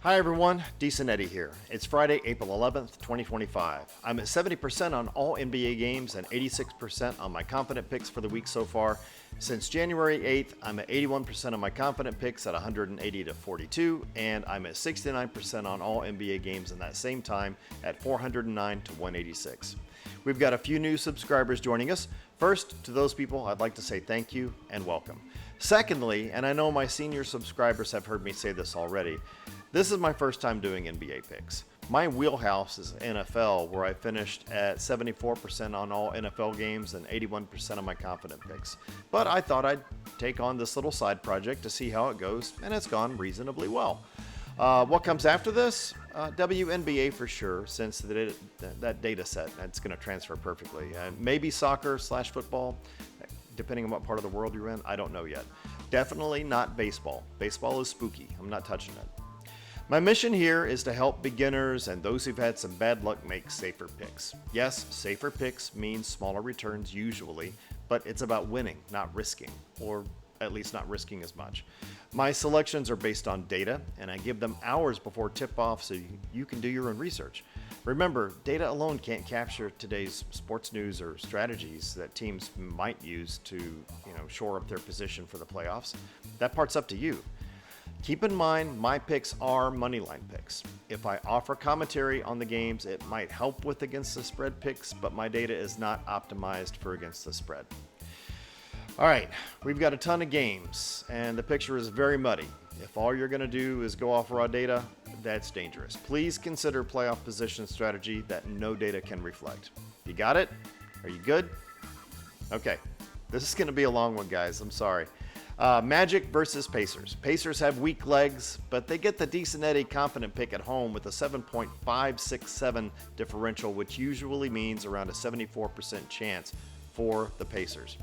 Hi everyone, Decent Eddie here. It's Friday, April 11th, 2025. I'm at 70% on all NBA games and 86% on my confident picks for the week so far. Since January 8th, I'm at 81% on my confident picks at 180 to 42, and I'm at 69% on all NBA games in that same time at 409 to 186. We've got a few new subscribers joining us. First, to those people, I'd like to say thank you and welcome. Secondly, and I know my senior subscribers have heard me say this already, this is my first time doing NBA picks. My wheelhouse is NFL, where I finished at 74% on all NFL games and 81% of my confident picks. But I thought I'd take on this little side project to see how it goes, and it's gone reasonably well. What comes after this? WNBA for sure, since that data set, that's going to transfer perfectly. Maybe soccer/football, depending on what part of the world you're in. I don't know yet. Definitely not baseball. Baseball is spooky. I'm not touching it. My mission here is to help beginners and those who've had some bad luck make safer picks. Yes, safer picks means smaller returns usually, but it's about winning, not risking, or at least not risking as much. My selections are based on data, and I give them hours before tip-off so you can do your own research. Remember, data alone can't capture today's sports news or strategies that teams might use to, shore up their position for the playoffs. That part's up to you. Keep in mind, my picks are moneyline picks. If I offer commentary on the games, it might help with against the spread picks, but my data is not optimized for against the spread. All right, we've got a ton of games, and the picture is very muddy. If all you're going to do is go off raw data, that's dangerous. Please consider playoff position strategy that no data can reflect. You got it? Are you good? Okay, this is going to be a long one, guys. I'm sorry. Magic versus Pacers. Pacers have weak legs, but they get the Decent Eddie confident pick at home with a 7.567 differential, which usually means around a 74% chance for the Pacers.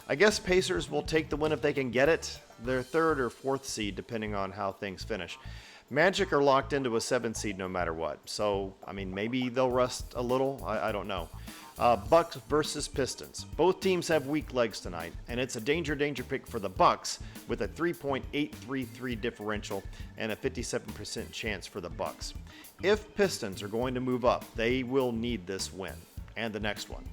I guess Pacers will take the win if they can get it. They're third or fourth seed, depending on how things finish. Magic are locked into a 7 seed no matter what. So, maybe they'll rust a little. I don't know. Bucks versus Pistons. Both teams have weak legs tonight, and it's a danger pick for the Bucks with a 3.833 differential and a 57% chance for the Bucks. If Pistons are going to move up, they will need this win and the next one.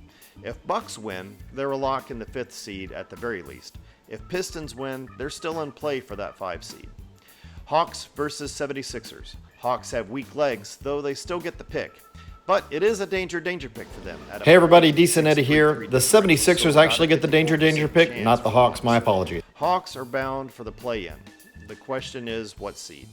If Bucks win, they're a lock in the 5th seed at the very least. If Pistons win, they're still in play for that 5 seed. Hawks versus 76ers. Hawks have weak legs, though they still get the pick. But it is a danger pick for them. Hey everybody, Decent Eddie here. The 76ers actually get the danger pick, not the Hawks. My apologies. Hawks are bound for the play-in. The question is, what seed?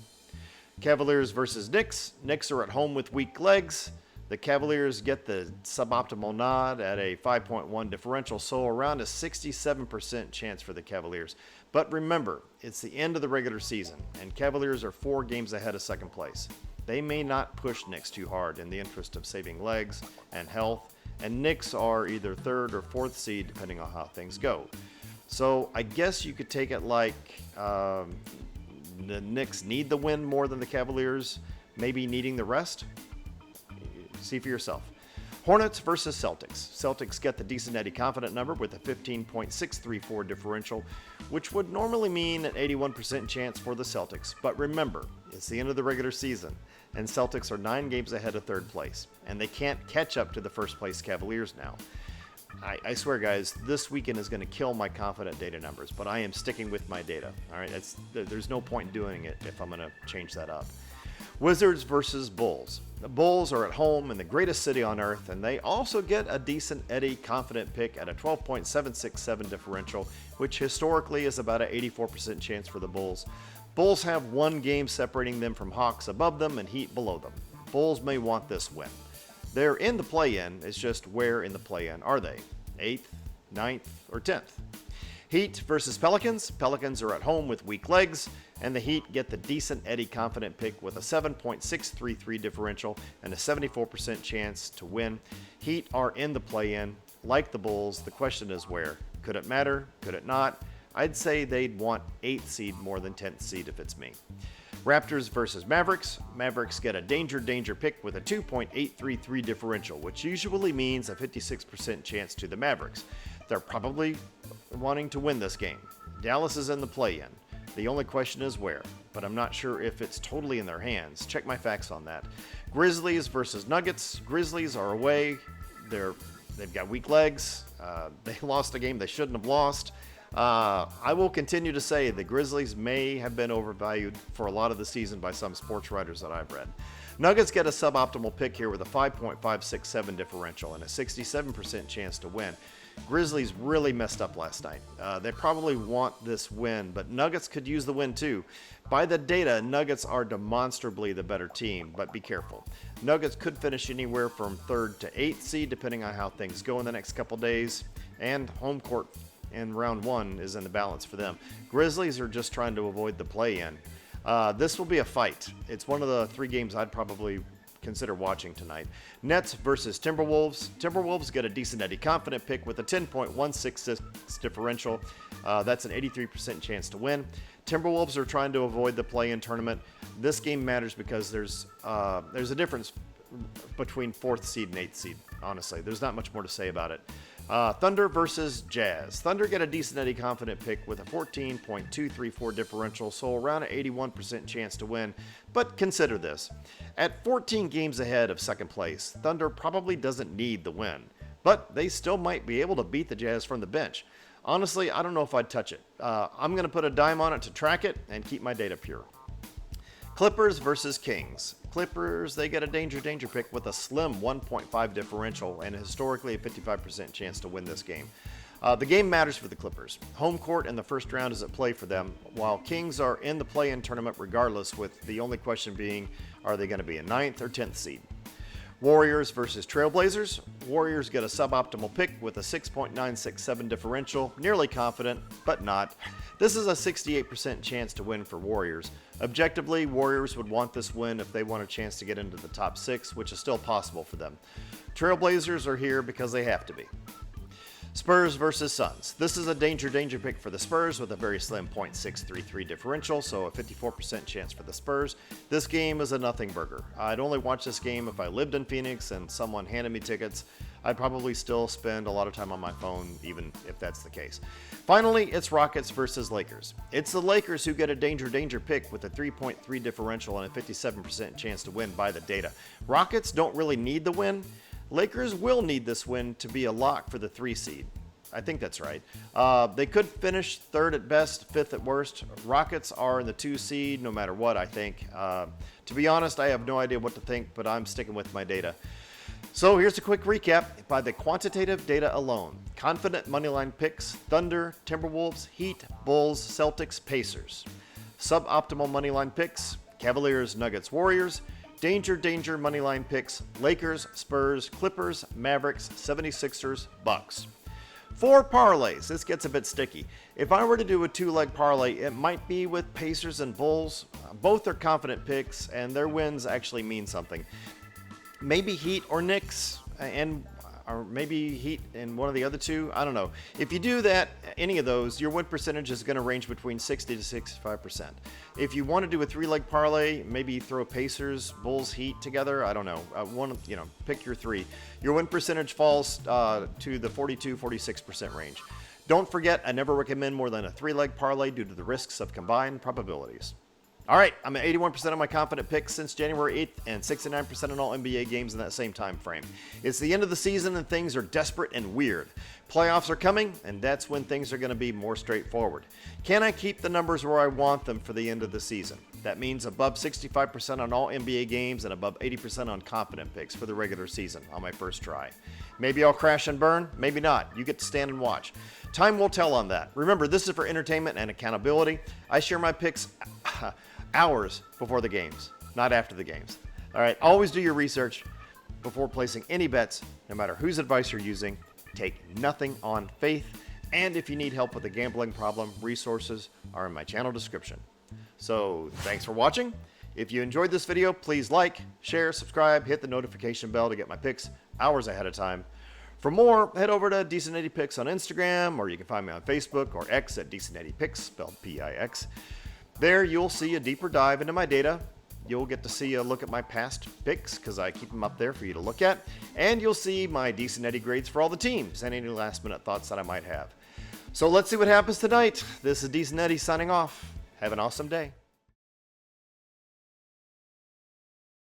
Cavaliers versus Knicks. Knicks are at home with weak legs. The Cavaliers get the suboptimal nod at a 5.1 differential, so around a 67% chance for the Cavaliers. But remember, it's the end of the regular season, and Cavaliers are 4 games ahead of second place. They may not push Knicks too hard in the interest of saving legs and health, and Knicks are either 3rd or 4th seed depending on how things go. So I guess you could take it like the Knicks need the win more than the Cavaliers, maybe needing the rest. See for yourself. Hornets versus Celtics. Celtics get the Decent Eddie confident number with a 15.634 differential, which would normally mean an 81% chance for the Celtics. But remember, it's the end of the regular season, and Celtics are 9 games ahead of 3rd place, and they can't catch up to the 1st place Cavaliers now. I swear, guys, this weekend is going to kill my confident data numbers, but I am sticking with my data. All right, there's no point in doing it if I'm going to change that up. Wizards versus Bulls. The Bulls are at home in the greatest city on earth, and they also get a Decent Eddie confident pick at a 12.767 differential, which historically is about an 84% chance for the Bulls. Bulls have 1 game separating them from Hawks above them and Heat below them. Bulls may want this win. They're in the play-in, it's just where in the play-in are they? 8th, 9th, or 10th? Heat versus Pelicans. Pelicans are at home with weak legs, and the Heat get the Decent Eddie confident pick with a 7.633 differential and a 74% chance to win. Heat are in the play-in. Like the Bulls, the question is where. Could it matter? Could it not? I'd say they'd want 8th seed more than 10th seed if it's me. Raptors versus Mavericks. Mavericks get a danger pick with a 2.833 differential, which usually means a 56% chance to the Mavericks. They're probably wanting to win this game. Dallas is in the play-in. The only question is where, but I'm not sure if it's totally in their hands. Check my facts on that. Grizzlies versus Nuggets. Grizzlies are away. They've got weak legs. They lost a game they shouldn't have lost. I will continue to say the Grizzlies may have been overvalued for a lot of the season by some sports writers that I've read. Nuggets get a suboptimal pick here with a 5.567 differential and a 67% chance to win. Grizzlies really messed up last night. They probably want this win, but Nuggets could use the win too. By the data, Nuggets are demonstrably the better team, but be careful. Nuggets could finish anywhere from 3rd to 8th seed, depending on how things go in the next couple days, and home court in round 1 is in the balance for them. Grizzlies are just trying to avoid the play-in. This will be a fight. It's one of the 3 games I'd probably consider watching tonight. Nets versus Timberwolves. Timberwolves get a decent Eddie Confident pick with a 10.166 differential. That's an 83% chance to win. Timberwolves are trying to avoid the play-in tournament. This game matters because there's a difference between 4th seed and 8th seed, honestly. There's not much more to say about it. Thunder versus Jazz. Thunder get a decent Eddie Confident pick with a 14.234 differential, so around an 81% chance to win. But consider this. At 14 games ahead of second place, Thunder probably doesn't need the win, but they still might be able to beat the Jazz from the bench. Honestly, I don't know if I'd touch it. I'm going to put a dime on it to track it and keep my data pure. Clippers versus Kings. Clippers, they get a danger pick with a slim 1.5 differential and historically a 55% chance to win this game. The game matters for the Clippers. Home court in the first round is at play for them, while Kings are in the play-in tournament regardless, with the only question being, are they going to be a 9th or 10th seed? Warriors versus Trailblazers. Warriors get a suboptimal pick with a 6.967 differential, nearly confident, but not. This is a 68% chance to win for Warriors. Objectively, Warriors would want this win if they want a chance to get into the top 6, which is still possible for them. Trailblazers are here because they have to be. Spurs versus Suns. This is a danger pick for the Spurs with a very slim .633 differential, so a 54% chance for the Spurs. This game is a nothing burger. I'd only watch this game if I lived in Phoenix and someone handed me tickets. I'd probably still spend a lot of time on my phone, even if that's the case. Finally, it's Rockets versus Lakers. It's the Lakers who get a danger pick with a 3.3 differential and a 57% chance to win by the data. Rockets don't really need the win. Lakers will need this win to be a lock for the 3 seed. I think that's right. They could finish 3rd at best, 5th at worst. Rockets are in the 2 seed no matter what, I think. To be honest, I have no idea what to think, but I'm sticking with my data. So here's a quick recap by the quantitative data alone. Confident moneyline picks: Thunder, Timberwolves, Heat, Bulls, Celtics, Pacers. Suboptimal moneyline picks: Cavaliers, Nuggets, Warriors. Danger moneyline picks: Lakers, Spurs, Clippers, Mavericks, 76ers, Bucks. 4 parlays. This gets a bit sticky. If I were to do a 2-leg parlay, it might be with Pacers and Bulls. Both are confident picks, and their wins actually mean something. Maybe Heat or Knicks, or maybe Heat and one of the other 2. I don't know. If you do that, any of those, your win percentage is going to range between 60 to 65%. If you want to do a 3-leg parlay, maybe throw Pacers, Bulls, Heat together. I don't know. Pick your 3. Your win percentage falls to the 42-46% range. Don't forget, I never recommend more than a 3-leg parlay due to the risks of combined probabilities. All right, I'm at 81% of my confident picks since January 8th and 69% in all NBA games in that same time frame. It's the end of the season and things are desperate and weird. Playoffs are coming, and that's when things are going to be more straightforward. Can I keep the numbers where I want them for the end of the season? That means above 65% on all NBA games and above 80% on confident picks for the regular season on my first try. Maybe I'll crash and burn, maybe not. You get to stand and watch. Time will tell on that. Remember, this is for entertainment and accountability. I share my picks hours before the games, not after the games. All right, always do your research before placing any bets, no matter whose advice you're using. Take nothing on faith. And if you need help with a gambling problem, resources are in my channel description. So thanks for watching. If you enjoyed this video, please like, share, subscribe, hit the notification bell to get my picks hours ahead of time. For more, head over to Decent Eddie Picks on Instagram, or you can find me on Facebook or X at Decent Eddie Picks, spelled P-I-X. There you'll see a deeper dive into my data. You'll get to see a look at my past picks because I keep them up there for you to look at. And you'll see my Decent Eddie grades for all the teams and any last minute thoughts that I might have. So let's see what happens tonight. This is Decent Eddie signing off. Have an awesome day.